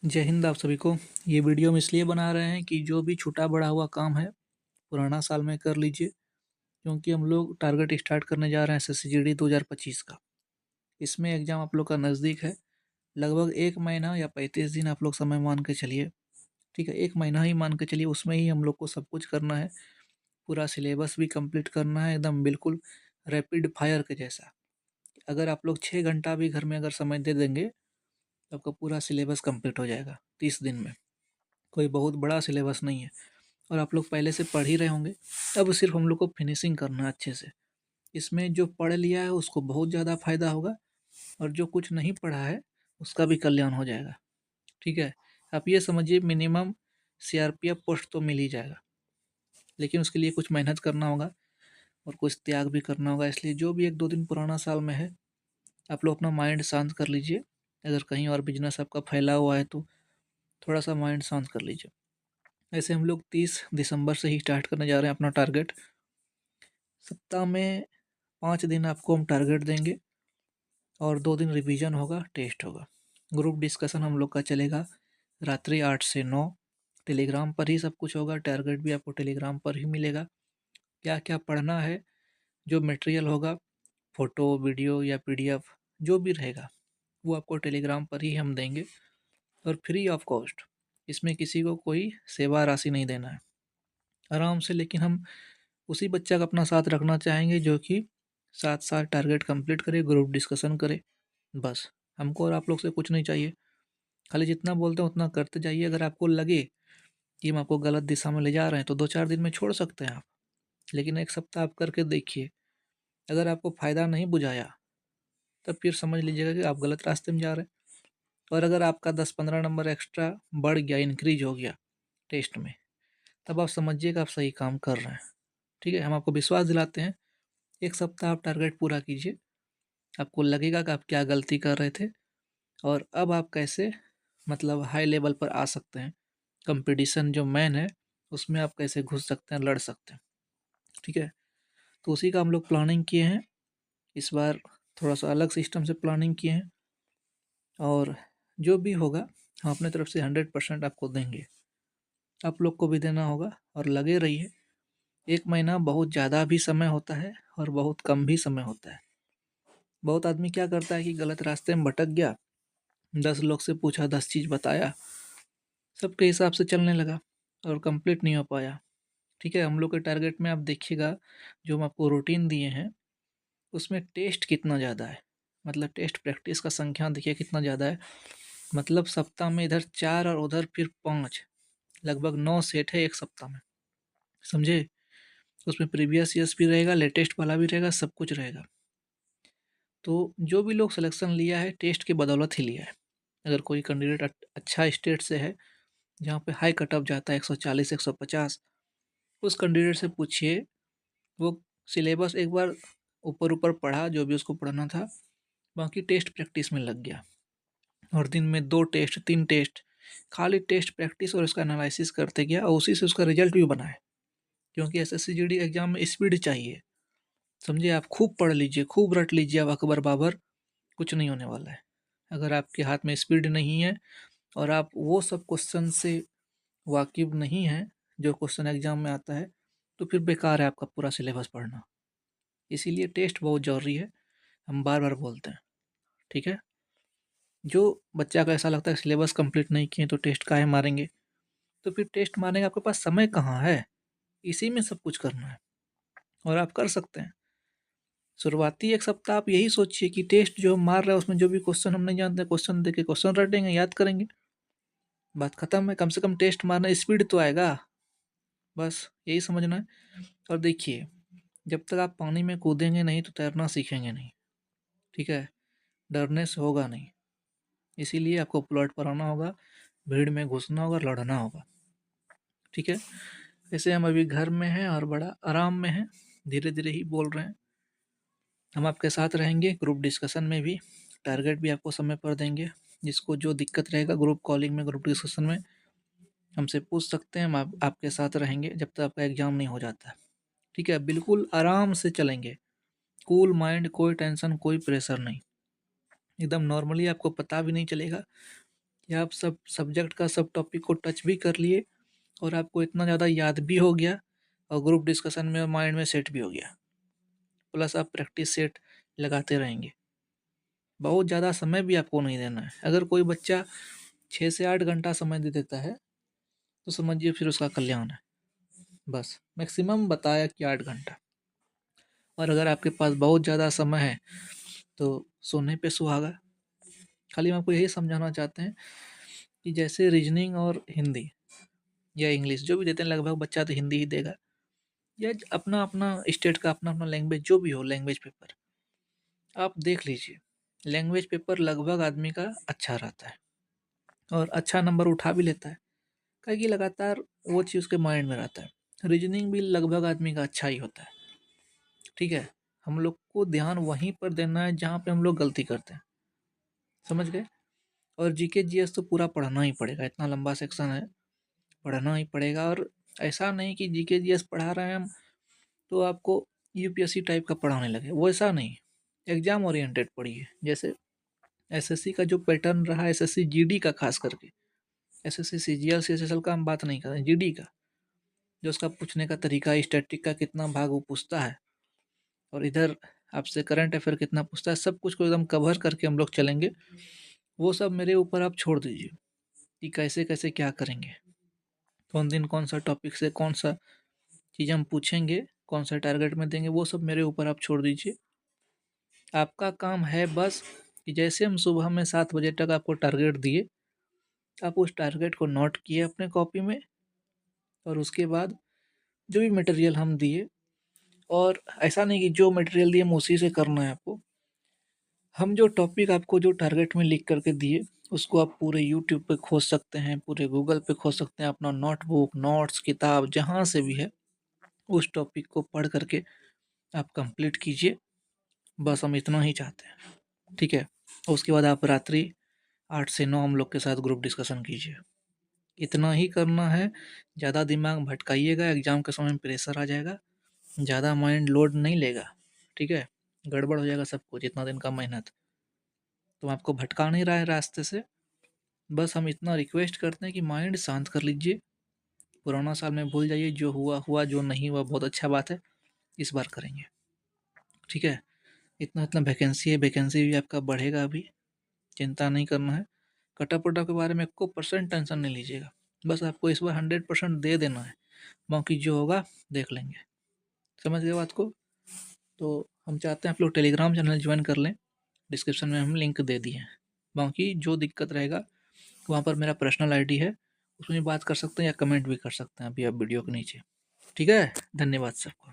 जय हिंद आप सभी को। ये वीडियो हम इसलिए बना रहे हैं कि जो भी छूटा बढ़ा हुआ काम है पुराना साल में कर लीजिए, क्योंकि हम लोग टारगेट स्टार्ट करने जा रहे हैं एसएससी 2025 का। इसमें एग्ज़ाम आप लोग का नज़दीक है। लगभग 1 महीना या 35 दिन आप लोग समय मान के चलिए। ठीक है, 1 महीना ही मान के चलिए, उसमें ही हम लोग को सब कुछ करना है। पूरा सिलेबस भी कंप्लीट करना है, एकदम बिल्कुल रैपिड फायर के जैसा। अगर आप लोग 6 घंटा भी घर में अगर समय दे देंगे तो आपका पूरा सिलेबस कंप्लीट हो जाएगा 30 दिन में। कोई बहुत बड़ा सिलेबस नहीं है और आप लोग पहले से पढ़ ही रहे होंगे। अब सिर्फ हम लोग को फिनिशिंग करना है अच्छे से। इसमें जो पढ़ लिया है उसको बहुत ज़्यादा फायदा होगा और जो कुछ नहीं पढ़ा है उसका भी कल्याण हो जाएगा। ठीक है, आप ये समझिए मिनिमम सीआरपीएफ पोस्ट तो मिल ही जाएगा, लेकिन उसके लिए कुछ मेहनत करना होगा और कुछ त्याग भी करना होगा। इसलिए जो भी 1-2 दिन पुराना साल में है, आप लोग अपना माइंड शांत कर लीजिए। अगर कहीं और बिजनेस आपका फैला हुआ है तो थोड़ा सा माइंड शांत कर लीजिए। ऐसे हम लोग 30 दिसंबर से ही स्टार्ट करने जा रहे हैं अपना टारगेट। सप्ताह में 5 दिन आपको हम टारगेट देंगे और 2 दिन रिवीजन होगा, टेस्ट होगा। ग्रुप डिस्कशन हम लोग का चलेगा रात्रि 8 से 9। टेलीग्राम पर ही सब कुछ होगा, टारगेट भी आपको टेलीग्राम पर ही मिलेगा। क्या क्या पढ़ना है, जो मटेरियल होगा, फ़ोटो वीडियो या पीडीएफ जो भी रहेगा वो आपको टेलीग्राम पर ही हम देंगे और फ्री ऑफ कॉस्ट। इसमें किसी को कोई सेवा राशि नहीं देना है, आराम से। लेकिन हम उसी बच्चा का अपना साथ रखना चाहेंगे जो कि साथ साथ टारगेट कंप्लीट करे, ग्रुप डिस्कशन करे। बस हमको और आप लोग से कुछ नहीं चाहिए। खाली जितना बोलते हैं उतना करते जाइए। अगर आपको लगे कि हम आपको गलत दिशा में ले जा रहे हैं तो 2-4 दिन में छोड़ सकते हैं आप, लेकिन 1 सप्ताह आप करके देखिए। अगर आपको फ़ायदा नहीं बुझाया तब फिर समझ लीजिएगा कि आप गलत रास्ते में जा रहे हैं। और अगर आपका 10-15 नंबर एक्स्ट्रा बढ़ गया, इंक्रीज हो गया टेस्ट में, तब आप समझिएगा आप सही काम कर रहे हैं। ठीक है, हम आपको विश्वास दिलाते हैं। 1 सप्ताह आप टारगेट पूरा कीजिए, आपको लगेगा कि आप क्या गलती कर रहे थे और अब आप कैसे मतलब हाई लेवल पर आ सकते हैं। कंपटीशन जो मैन है उसमें आप कैसे घुस सकते हैं, लड़ सकते हैं। ठीक है, तो उसी का हम लोग प्लानिंग किए हैं। इस बार थोड़ा सा अलग सिस्टम से प्लानिंग किए हैं और जो भी होगा हम अपने तरफ से 100% आपको देंगे। आप लोग को भी देना होगा और लगे रहिए। 1 महीना बहुत ज़्यादा भी समय होता है और बहुत कम भी समय होता है। बहुत आदमी क्या करता है कि गलत रास्ते में भटक गया, 10 लोग से पूछा, 10 चीज़ बताया, सबके हिसाब से चलने लगा और कंप्लीट नहीं हो पाया। ठीक है, हम लोग के टारगेट में आप देखिएगा, जो हम आपको रूटीन दिए हैं उसमें टेस्ट कितना ज़्यादा है। मतलब टेस्ट प्रैक्टिस का संख्या देखिए कितना ज़्यादा है। मतलब सप्ताह में इधर 4 और उधर फिर 5, लगभग 9 सेट है 1 सप्ताह में। समझे? उसमें प्रीवियस ईयर्स भी रहेगा, लेटेस्ट वाला भी रहेगा, सब कुछ रहेगा। तो जो भी लोग सिलेक्शन लिया है टेस्ट की बदौलत ही लिया है। अगर कोई कैंडिडेट अच्छा स्टेट से है जहाँ पे हाई कट ऑफ जाता है 140 150, उस कैंडिडेट से पूछिए, वो सिलेबस एक बार ऊपर ऊपर पढ़ा जो भी उसको पढ़ना था, बाकी टेस्ट प्रैक्टिस में लग गया और दिन में 2 टेस्ट 3 टेस्ट खाली टेस्ट प्रैक्टिस और उसका एनालिसिस करते गया और उसी से उसका रिजल्ट भी बना है। क्योंकि एसएससी जीडी एग्जाम में स्पीड चाहिए। समझिए, आप खूब पढ़ लीजिए, खूब रट लीजिए, अब अकबर बाबर, कुछ नहीं होने वाला है। अगर आपके हाथ में स्पीड नहीं है और आप वो सब क्वेश्चन से वाकिफ़ नहीं हैं जो क्वेश्चन एग्जाम में आता है, तो फिर बेकार है आपका पूरा सिलेबस पढ़ना। इसीलिए टेस्ट बहुत ज़रूरी है, हम बार बार बोलते हैं। ठीक है, जो बच्चा का ऐसा लगता है सिलेबस कंप्लीट नहीं किए तो टेस्ट काहे मारेंगे, तो फिर टेस्ट मारने का आपके पास समय कहाँ है। इसी में सब कुछ करना है और आप कर सकते हैं। शुरुआती 1 सप्ताह आप यही सोचिए कि टेस्ट जो हम मार रहे हैं उसमें जो भी क्वेश्चन हम नहीं जानते, क्वेश्चन देके क्वेश्चन रटेंगे, याद करेंगे, बात खत्म है। कम से कम टेस्ट मारना, स्पीड तो आएगा। बस यही समझना है। और देखिए, जब तक आप पानी में कूदेंगे नहीं तो तैरना सीखेंगे नहीं। ठीक है, डरने से होगा नहीं। इसीलिए आपको प्लॉट पर आना होगा, भीड़ में घुसना होगा, लड़ना होगा। ठीक है, ऐसे हम अभी घर में हैं और बड़ा आराम में हैं, धीरे धीरे ही बोल रहे हैं। हम आपके साथ रहेंगे ग्रुप डिस्कशन में भी, टारगेट भी आपको समय पर देंगे। जिसको जो दिक्कत रहेगा ग्रुप कॉलिंग में, ग्रुप डिस्कशन में हमसे पूछ सकते हैं। हम आपके साथ रहेंगे जब तक आपका एग्ज़ाम नहीं हो जाता। ठीक है, बिल्कुल आराम से चलेंगे, कूल माइंड, कोई टेंशन कोई प्रेशर नहीं, एकदम नॉर्मली। आपको पता भी नहीं चलेगा कि आप सब सब्जेक्ट का सब टॉपिक को टच भी कर लिए और आपको इतना ज़्यादा याद भी हो गया और ग्रुप डिस्कशन में माइंड में सेट भी हो गया, प्लस आप प्रैक्टिस सेट लगाते रहेंगे। बहुत ज़्यादा समय भी आपको नहीं देना है। अगर कोई बच्चा 6 से 8 घंटा समय दे देता है तो समझिए फिर उसका कल्याण है। बस मैक्सिमम बताया कि 8 घंटा। और अगर आपके पास बहुत ज़्यादा समय है तो सोने पे सुहागा। खाली हम आपको यही समझाना चाहते हैं कि जैसे रीजनिंग और हिंदी या इंग्लिश जो भी देते हैं, लगभग बच्चा तो हिंदी ही देगा, या अपना अपना स्टेट का अपना अपना लैंग्वेज जो भी हो, लैंग्वेज पेपर आप देख लीजिए। लैंग्वेज पेपर लगभग आदमी का अच्छा रहता है और अच्छा नंबर उठा भी लेता है, काहे कि लगातार वो चीज़ उसके माइंड में रहता है। रीजनिंग भी लगभग आदमी का अच्छा ही होता है। ठीक है, हम लोग को ध्यान वहीं पर देना है जहाँ पे हम लोग गलती करते हैं, समझ गए। और जीके जीएस तो पूरा पढ़ना ही पड़ेगा, इतना लंबा सेक्शन है, पढ़ना ही पड़ेगा। और ऐसा नहीं कि जीके जीएस पढ़ा रहे हैं हम तो आपको यूपीएससी टाइप का पढ़ाने लगे, वो ऐसा नहीं। एग्जाम ओरिएंटेड पढ़िए। जैसे एसएससी का जो पैटर्न रहा, एसएससी जीडी का खास करके, एसएससी सीजीएल सीएसएसएल का हम बात नहीं कर रहे हैं, जीडी का जो उसका पूछने का तरीका, स्टैटिक का कितना भाग वो पूछता है और इधर आपसे करंट अफेयर कितना पूछता है, सब कुछ को एकदम कवर करके हम लोग चलेंगे। वो सब मेरे ऊपर आप छोड़ दीजिए कि कैसे कैसे क्या करेंगे, कौन दिन कौन सा टॉपिक से कौन सा चीज़ हम पूछेंगे, कौन सा टारगेट में देंगे, वो सब मेरे ऊपर आप छोड़ दीजिए। आपका काम है बस कि जैसे हम सुबह में 7 बजे तक आपको टारगेट दिए, आप उस टारगेट को नोट किए अपने कॉपी में, और उसके बाद जो भी मटेरियल हम दिए, और ऐसा नहीं कि जो मटेरियल दिए हम उसी से करना है आपको। हम जो टॉपिक आपको जो टारगेट में लिख करके दिए उसको आप पूरे यूट्यूब पे खोज सकते हैं, पूरे गूगल पे खोज सकते हैं, अपना नोटबुक नोट्स किताब जहाँ से भी है उस टॉपिक को पढ़ करके आप कंप्लीट कीजिए। बस हम इतना ही चाहते हैं, ठीक है। उसके बाद आप रात्रि 8 से 9 हम लोग के साथ ग्रुप डिस्कशन कीजिए। इतना ही करना है, ज़्यादा दिमाग भटकाइएगा, एग्ज़ाम के समय में प्रेशर आ जाएगा, ज़्यादा माइंड लोड नहीं लेगा, ठीक है। गड़बड़ हो जाएगा सब कुछ, इतना दिन का मेहनत तो आपको भटका नहीं रहा है रास्ते से। बस हम इतना रिक्वेस्ट करते हैं कि माइंड शांत कर लीजिए, पुराना साल में भूल जाइए, जो हुआ हुआ, जो नहीं हुआ बहुत अच्छा बात है, इस बार करेंगे, ठीक है। इतना इतना वैकेंसी है, वैकेंसी भी आपका बढ़ेगा अभी, चिंता नहीं करना है। कटअप वटअप के बारे में 1% टेंशन नहीं लीजिएगा, बस आपको इस बार 100% दे देना है, बाकी जो होगा देख लेंगे। समझ गए बात को। तो हम चाहते हैं आप लोग टेलीग्राम चैनल ज्वाइन कर लें, डिस्क्रिप्शन में हम लिंक दे दिए हैं। बाकी जो दिक्कत रहेगा वहाँ पर मेरा पर्सनल आईडी है, उसमें बात कर सकते हैं या कमेंट भी कर सकते हैं अभी आप वीडियो के नीचे, ठीक है। धन्यवाद सबको।